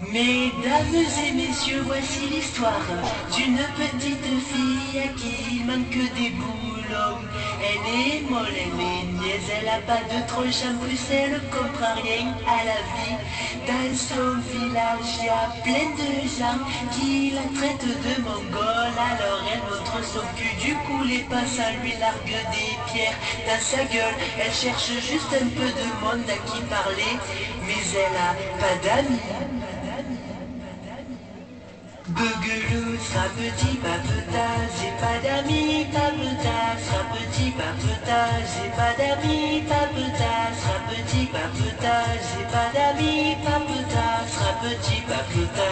Mesdames et messieurs, voici l'histoire d'une petite fille à qui il manque des boulons. Elle est molle, elle est niaise, elle a pas de tronche, en plus elle comprend rien à la vie. Dans son village, il y a plein de gens qui la traitent de mongole. Alors elle montre son cul, du coup les passants lui larguent des pierres dans sa gueule. Elle cherche juste un peu de monde à qui parler, mais elle a pas d'amis. Beugelou sera petit papeta, j'ai pas d'amis, papeta sera petit papeta, j'ai pas d'amis, papeta sera petit papeta, j'ai pas d'amis, papeta sera petit papeta.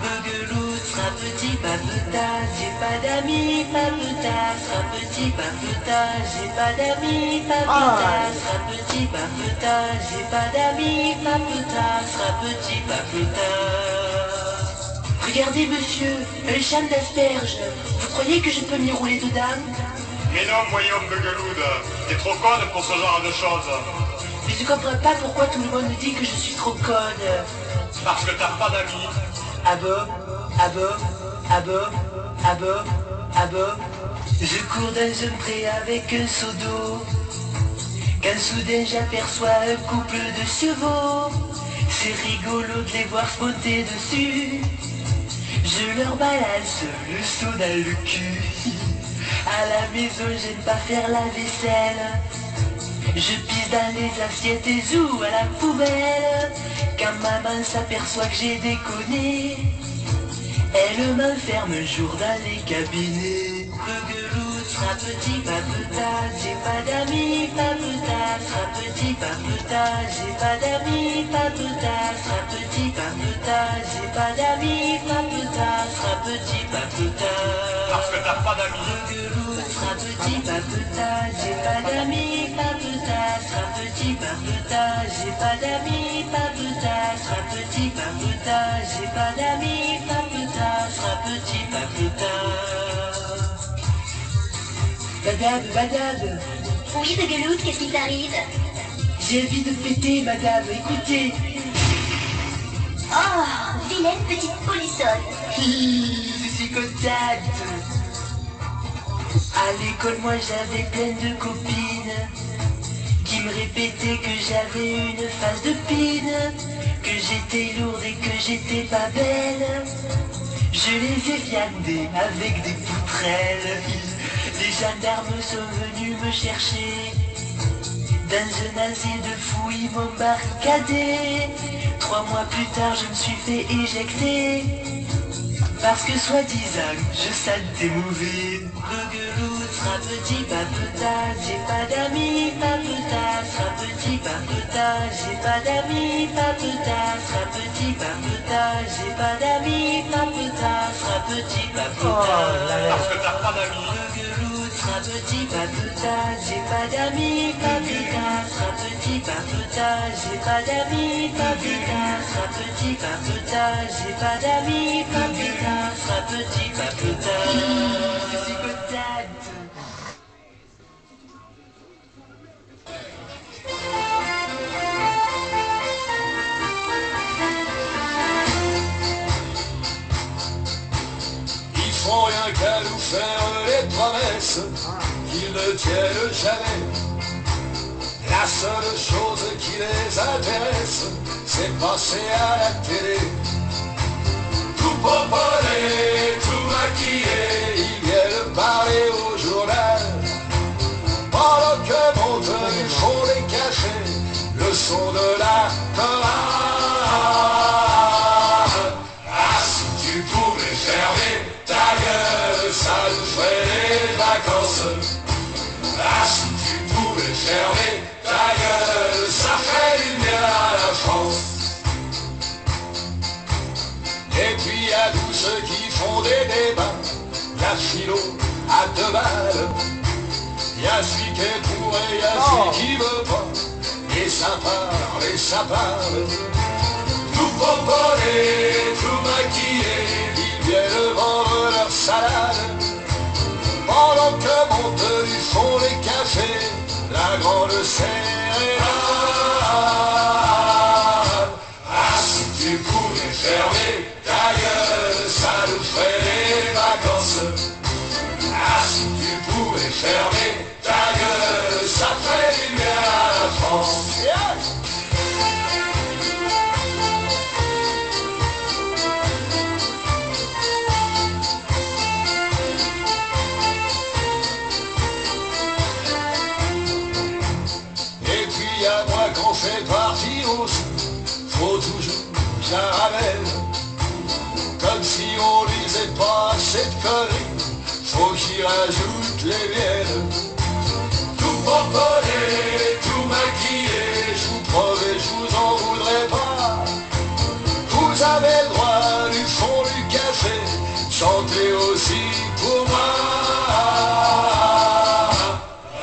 Beugelou sera petit papeta, j'ai pas d'amis, papeta sera petit papeta, j'ai pas d'amis, papeta sera petit papeta, j'ai pas d'amis, papeta sera petit papeta. Regardez monsieur, un champ d'asperges. Vous croyez que je peux m'y rouler dedans? Mais non, voyons, Beugeloud, t'es trop conne pour ce genre de choses. Mais je comprends pas pourquoi tout le monde dit que je suis trop conne. Parce que t'as pas d'amis. Ah bon? Ah bon? Ah bon? Ah bon? Ah bon? Je cours dans un pré avec un seau d'eau, quand soudain j'aperçois un couple de chevaux. C'est rigolo de les voir se monter dessus. Je leur balance le seau dans le cul. À la maison j'aime pas faire la vaisselle. Je pisse dans les assiettes et zou à la poubelle. Quand maman s'aperçoit que j'ai déconné, elle m'enferme un jour dans les cabinets. Beugelou sera petit papeta, j'ai pas d'amis, papeta sera petit papeta, j'ai pas d'amis, papeta sera petit papeta, j'ai pas d'amis, papeta sera petit papeta. Parce que t'as pas d'amis. Beugelou sera petit papeta, j'ai pas d'amis, papeta sera petit papeta, j'ai pas d'amis, papeta sera petit papeta, j'ai pas d'amis, papeta sera petit papeta. Madame, madame, Oui, Beugeloud, qu'est-ce qui t'arrive? j'ai envie de péter, madame, écoutez. Oh, vilaine petite polissonne. Je suis contente. À l'école, moi j'avais plein de copines qui me répétaient que j'avais une face de pine, que j'étais lourde et que j'étais pas belle. Je les ai viandées avec des poutrelles. Les gendarmes sont venus me chercher. Dans un asile de fous, ils m'ont barricadé. 3 mois plus tard, je me suis fait éjecter. Parce que soi-disant, je sentais mauvais. Beugeloud sera petit papeta, j'ai pas d'amis, papeta sera petit papeta, j'ai pas d'amis, papeta sera petit papeta, j'ai pas d'amis, papeta sera petit papeta. Parce que t'as pas d'amis. Beugeloud sera petit papeta, j'ai pas d'amis, papeta sera petit papeta, j'ai pas d'amis, papeta sera petit papeta, j'ai pas d'amis, papeta sera petit papeta. Je suis contente. Ils font rien qu'à nous faire les promesses qu'ils ne tiennent jamais. La seule chose qui les intéresse, c'est passer à la télé. Tout pomponné, tout maquillé, ils viennent parler au journal. Pendant que montent ils font les cachets, le son de la chorale. Ah, si tu pouvais fermer ta gueule, ça nous ferait les vacances. Ah, si tu pouvais fermer ta gueule, ça ferait du bien à la France. Et puis à tous ceux qui font des débats, la philo à 2 balles. Y'a celui qui est pour et y'a celui qui veut pas. Et ça parle. Tout pomponné, tout maquillé, ils viennent vendre leur salade. Pendant que montent ils font les cafés, la grande sérénade. Ah, si tu fermer ta gueule, ça ferait du bien à la France. Et puis à moi qu'on fait partie aussi, faut toujours bien Ravel. Comme si on lisait pas cette connerie, faut qu'il rajoute les miennes. Tout pomponné, tout maquillé, je vous promets, je vous en voudrais pas. Vous avez le droit du fond du café, chantez aussi pour moi.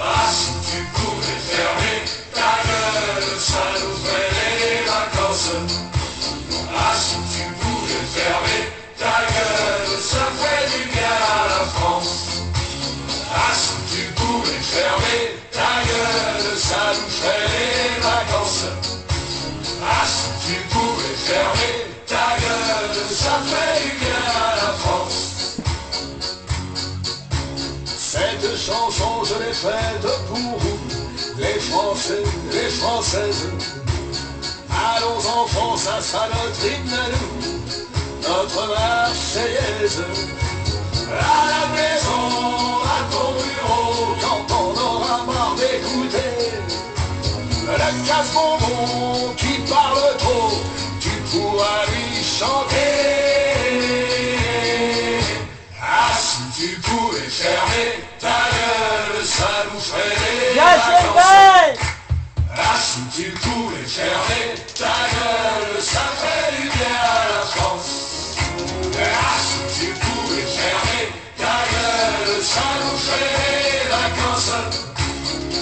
Ah, si tu pouvais fermer ta gueule, ça nous ferait les vacances. Ah, si tu pouvais fermer ta gueule, ça ferait du bien à la France. Ah, si tu pouvais fermer ta gueule, ça nous ferait les vacances. Ah, si tu pouvais fermer ta gueule, ça ferait du bien à la France. Cette chanson, je l'ai faite pour vous, les Français, les Françaises. Allons enfants, ça sera notre hymne à nous, notre Marseillaise. À la maison, à ton bureau, quand on aura marre d'écouter le casse-bonbon qui parle trop, tu pourras lui chanter. Ah, si tu pouvais fermer ta gueule, ça nous ferait des vacances. Ah, si tu pouvais fermer ta gueule, ça ferait du bien à la France. Ah, si tu pouvais fermer ta gueule, ça nous ferait des vacances.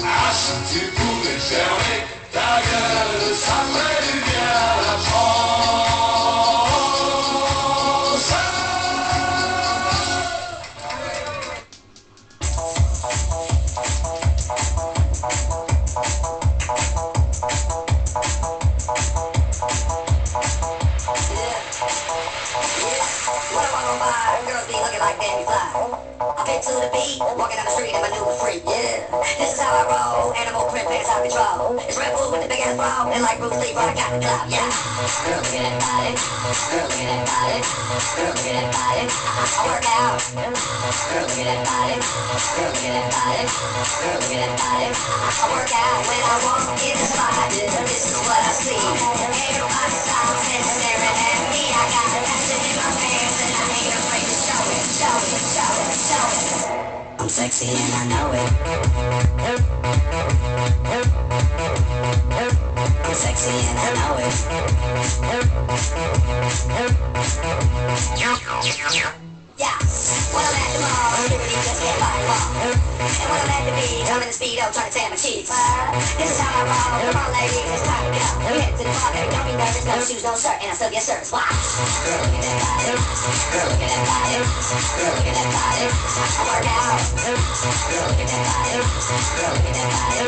Ah, si tu pouvais fermer ta gueule, ça ferait du bien à la France. What I walk on by, girls be looking like Danny Fly. I fit to the beat, walking down the street in my new freak, yeah. This is how I roll, animal print pants out control. It's Red Bull with the big ass bra, and like Bruce Lee, I got the club, yeah. Girl, look at that body. Girl, look at that body. Girl, look at that body. I work out. Girl, look at that body. Girl, look at that body. Girl, look at that body. I work out when I walk in the spot. This is what I see. Everybody stops and staring at me. I got passion in my pants and I ain't afraid to show it, show it, show it, show it. I'm sexy and I know it. I'm sexy and I know it. Yeah, when I'm at the mall, security just get by the wall. And when I'm at the beach, I'm in the speedo trying to tan my cheeks. This is how I roll, come on ladies, it's time to go. We head to the bar, baby, don't be nervous, no shoes, no shirt, and I still get service. Wow. Girl, look at that body. Girl, look at that body. Girl, look at that body. I work out. Girl, look at that body. Girl, look at that body.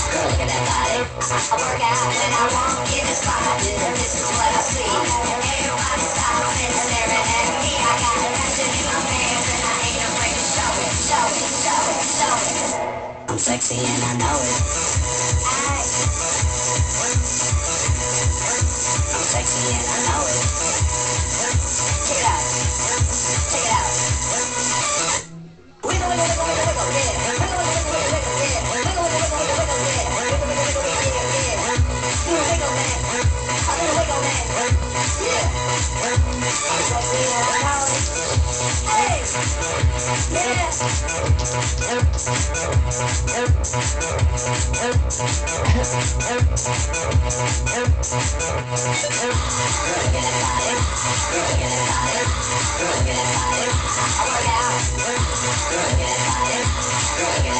Girl, look at that body. I work out when I walk in the spot. This is what I see. Everybody stops and staring at me. I got passion in my pants and I ain't afraid to show it, show it, show it, show it. I'm sexy and I know it. I'm sexy and I know it. Check it out. Check it out. Wiggle, wiggle, wiggle, wiggle, wiggle, yeah. Wiggle, wiggle, wiggle, wiggle, yeah. Wiggle, wiggle, wiggle, wiggle, yeah. Wiggle, wiggle, wiggle, wiggle, yeah. Do a wiggle, man. I do a wiggle, man. Yeah. I'm sexy and I know it. Hey. Yeah. I work out.